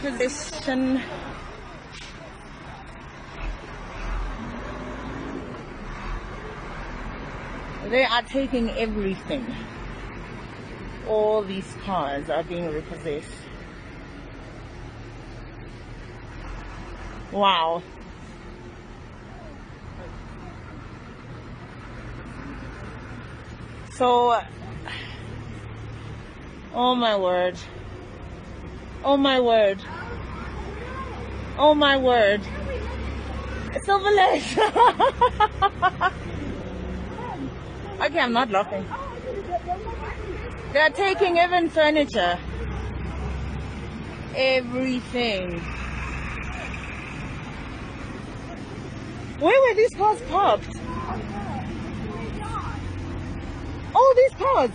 repossession. They are taking everything. All these cars are being repossessed. Wow. So, oh my word. Oh my word. Oh my word. Silver Lake. Okay, I'm not laughing. They are taking even furniture. Everything. Where were these cars parked? Oh, these cars.